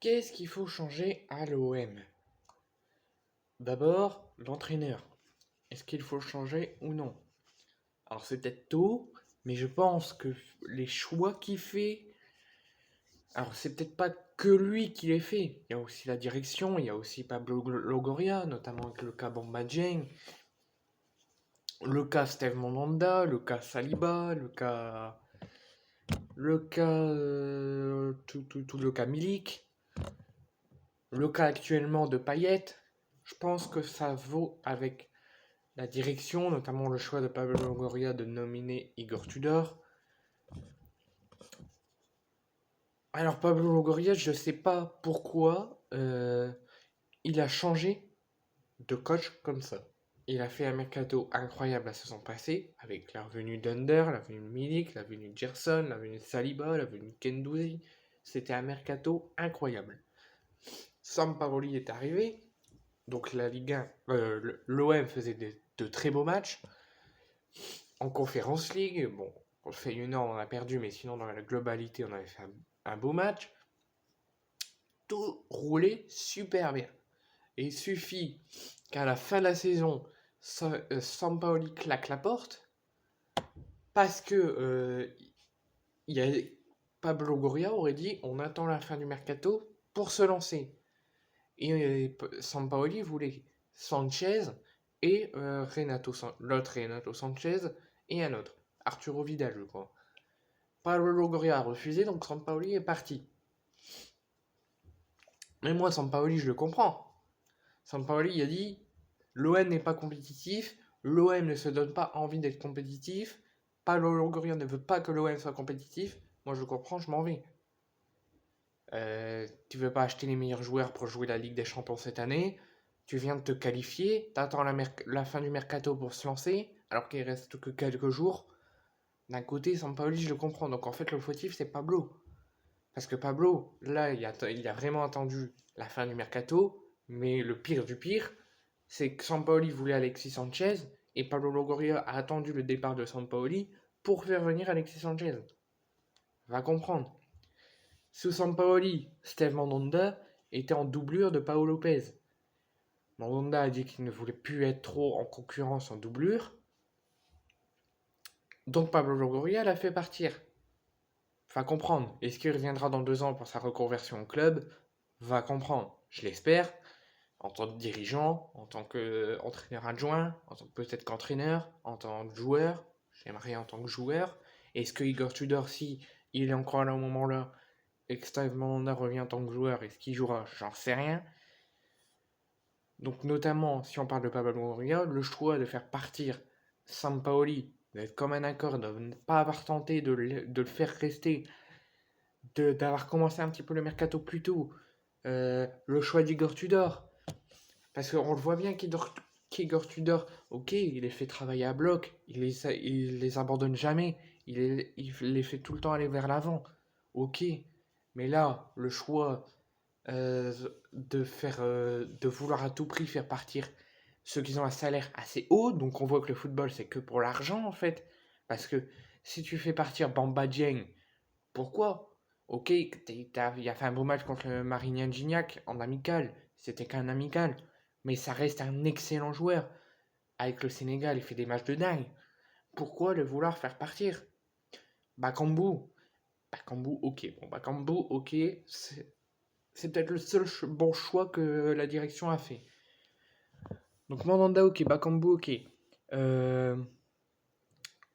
Qu'est-ce qu'il faut changer à l'OM? D'abord, l'entraîneur. Est-ce qu'il faut changer ou non? Alors c'est peut-être tôt, mais je pense que les choix qu'il fait, alors c'est peut-être pas que lui qui les fait. Il y a aussi la direction, il y a aussi Pablo Longoria, notamment avec le cas Bamba Dieng, le cas Steve Mandanda, le cas Saliba, tout le cas Milik, le cas actuellement de Payet. Je pense que ça vaut avec la direction, notamment le choix de Pablo Longoria de nominer Igor Tudor. Alors Pablo Longoria, je ne sais pas pourquoi il a changé de coach comme ça. Il a fait un mercato incroyable la saison passée, avec la venue d'Under, la venue de Milik, la venue de Gerson, la venue de Saliba, la venue de Kendouzi. C'était un mercato incroyable. Sampaoli est arrivé, donc la Ligue 1, l'OM faisait de très beaux matchs. En Conference League, bon, on fait une an, on a perdu, mais sinon dans la globalité, on avait fait un beau match. Tout roulait super bien. Et il suffit qu'à la fin de la saison, Sampaoli claque la porte, parce que il y a, Pablo Goria aurait dit on attend la fin du mercato pour se lancer. Et Sampaoli voulait Sanchez et l'autre Renato Sanchez et un autre, Arturo Vidal, je crois. Pablo Longoria a refusé, donc Sampaoli est parti. Mais moi, Sampaoli, je le comprends. Sampaoli, il a dit l'OM n'est pas compétitif, l'OM ne se donne pas envie d'être compétitif, Pablo Longoria ne veut pas que l'OM soit compétitif. Moi, je comprends, je m'en vais. Tu veux pas acheter les meilleurs joueurs pour jouer la Ligue des Champions cette année. Tu viens de te qualifier, t'attends la fin du mercato pour se lancer, alors qu'il reste que quelques jours. D'un côté, Sampaoli, je le comprends. Donc en fait, le fautif, c'est Pablo. Parce que Pablo, là, il a vraiment attendu la fin du mercato, mais le pire du pire, c'est que Sampaoli voulait Alexis Sanchez, et Pablo Longoria a attendu le départ de Sampaoli pour faire venir Alexis Sanchez. Va comprendre. Sous Sampaoli, Steve Mandanda était en doublure de Paolo Lopez. Mandanda a dit qu'il ne voulait plus être trop en concurrence en doublure, donc Pablo Longoria l'a fait partir. Va comprendre. Est-ce qu'il reviendra dans 2 ans pour sa reconversion au club? Va comprendre. Je l'espère. En tant que dirigeant, en tant qu'entraîneur adjoint, en tant que peut-être qu'entraîneur, en tant que joueur. J'aimerais en tant que joueur. Est-ce que Igor Tudor, si il est encore là au moment-là, et que Steve Mandanda revient en tant que joueur, est-ce qu'il jouera? J'en sais rien. Donc notamment, si on parle de Pablo Longoria, le choix de faire partir Sampaoli, d'être comme un accord, de ne pas avoir tenté de le faire rester, d'avoir commencé un petit peu le mercato plus tôt, le choix d'Igor Tudor, parce qu'on le voit bien qu'Igor Tudor, ok, il les fait travailler à bloc, il les abandonne jamais, il les fait tout le temps aller vers l'avant, ok, mais là, le choix euh, de vouloir à tout prix faire partir ceux qui ont un salaire assez haut, donc on voit que le football c'est que pour l'argent en fait, parce que si tu fais partir Bamba Dieng, pourquoi? Ok, il a fait un beau match contre le Marignan Gignac en amical, c'était qu'un amical, mais ça reste un excellent joueur. Avec le Sénégal, il fait des matchs de dingue. Pourquoi le vouloir faire partir? Bakambu, ok, bon, Bakambu, ok, c'est peut-être le seul bon choix que la direction a fait. Donc Mandanda, ok, Bakambu, ok.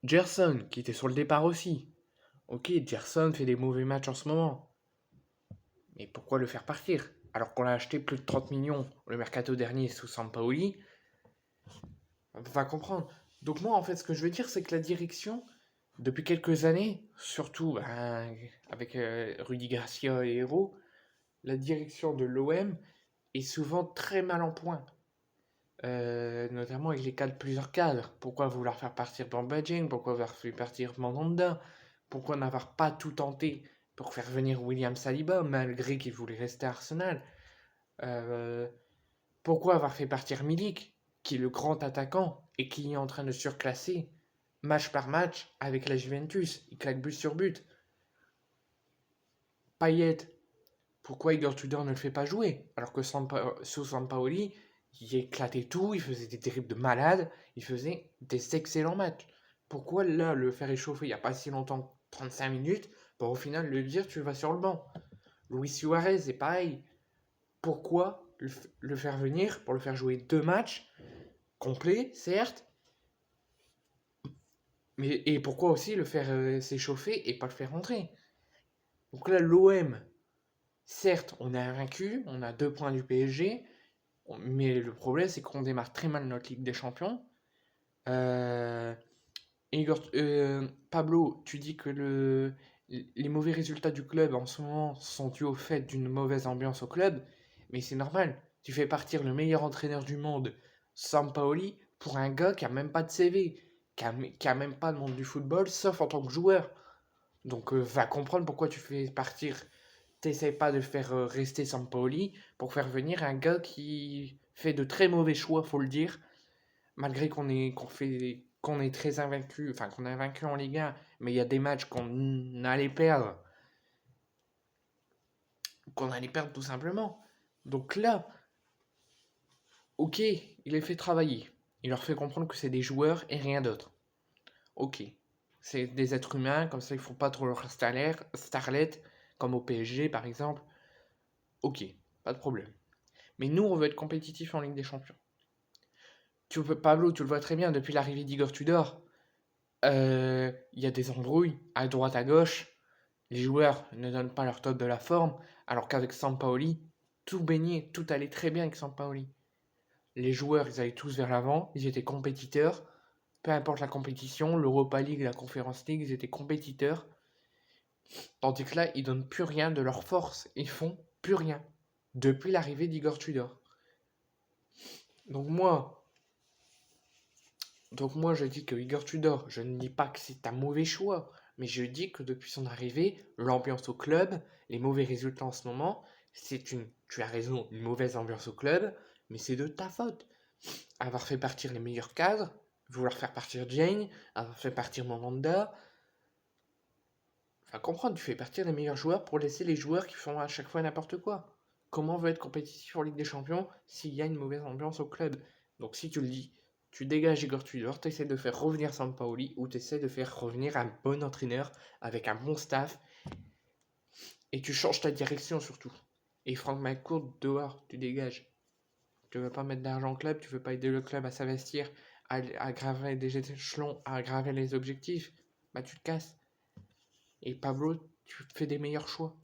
Gerson, qui était sur le départ aussi. Ok, Gerson fait des mauvais matchs en ce moment. Mais pourquoi le faire partir? Alors qu'on l'a acheté plus de 30 millions le mercato dernier sous Sampaoli, va comprendre. Donc moi, en fait, ce que je veux dire, c'est que la direction, depuis quelques années, surtout avec Rudy Garcia et Hérault, la direction de l'OM est souvent très mal en point. Notamment avec plusieurs cadres. Pourquoi vouloir faire partir Bamba Dieng? Pourquoi vouloir faire partir Mandanda? Pourquoi n'avoir pas tout tenté pour faire venir William Saliba, malgré qu'il voulait rester à Arsenal? Euh, Pourquoi avoir fait partir Milik, qui est le grand attaquant et qui est en train de surclasser match par match avec la Juventus? Il claque but sur but. Payet, Pourquoi Igor Tudor ne le fait pas jouer? Alors que sous Sampaoli, il éclatait tout, il faisait des dribbles de malade, il faisait des excellents matchs. Pourquoi là le faire échauffer il n'y a pas si longtemps, 35 minutes, pour au final lui dire tu vas sur le banc? Luis Suarez c'est pareil. Pourquoi le faire venir pour le faire jouer 2 matchs complets, certes, mais et pourquoi aussi le faire s'échauffer et pas le faire rentrer? Donc là, l'OM, certes, on est invaincu, on a 2 points du PSG, mais le problème, c'est qu'on démarre très mal notre Ligue des Champions. Euh, Pablo, tu dis que les mauvais résultats du club en ce moment sont dus au fait d'une mauvaise ambiance au club, mais c'est normal. Tu fais partir le meilleur entraîneur du monde, Sampaoli, pour un gars qui a même pas de CV, qui a même pas de monde du football, sauf en tant que joueur. Donc va comprendre pourquoi tu fais partir. T'essaies pas de faire rester Sampaoli pour faire venir un gars qui fait de très mauvais choix, faut le dire. Malgré qu'on est très invaincu, enfin qu'on est invaincu en Ligue 1, mais il y a des matchs qu'on allait perdre tout simplement. Donc là, ok, il les fait travailler. Il leur fait comprendre que c'est des joueurs et rien d'autre. Ok, c'est des êtres humains, comme ça ils font pas trop leur starlet, comme au PSG par exemple. Ok, pas de problème. Mais nous, on veut être compétitif en Ligue des Champions. Pablo, tu le vois très bien, depuis l'arrivée d'Igor Tudor, il y a des embrouilles à droite à gauche. Les joueurs ne donnent pas leur top de la forme, alors qu'avec Sampaoli, tout baignait, tout allait très bien avec Sampaoli. Les joueurs, ils allaient tous vers l'avant, ils étaient compétiteurs, peu importe la compétition, l'Europa League, la Conference League, ils étaient compétiteurs. Tandis que là, ils donnent plus rien de leur force, ils font plus rien depuis l'arrivée d'Igor Tudor. Donc moi, je dis que Igor Tudor, je ne dis pas que c'est un mauvais choix, mais je dis que depuis son arrivée, l'ambiance au club, les mauvais résultats en ce moment, tu as raison, une mauvaise ambiance au club, mais c'est de ta faute. Avoir fait partir les meilleurs cadres, vouloir faire partir Jane, avoir fait partir Mandanda, enfin comprendre, tu fais partir les meilleurs joueurs pour laisser les joueurs qui font à chaque fois n'importe quoi. Comment on veut être compétitif en Ligue des Champions s'il y a une mauvaise ambiance au club? Donc si tu le dis, tu dégages Igor Tudor, tu essaies de faire revenir Sampaoli ou tu essaies de faire revenir un bon entraîneur avec un bon staff et tu changes ta direction surtout. Et Franck McCourt, dehors, tu dégages. Tu veux pas mettre d'argent au club, tu veux pas aider le club à s'investir, à graver des échelons, à graver les objectifs, bah tu te casses. Et Pablo, tu fais des meilleurs choix.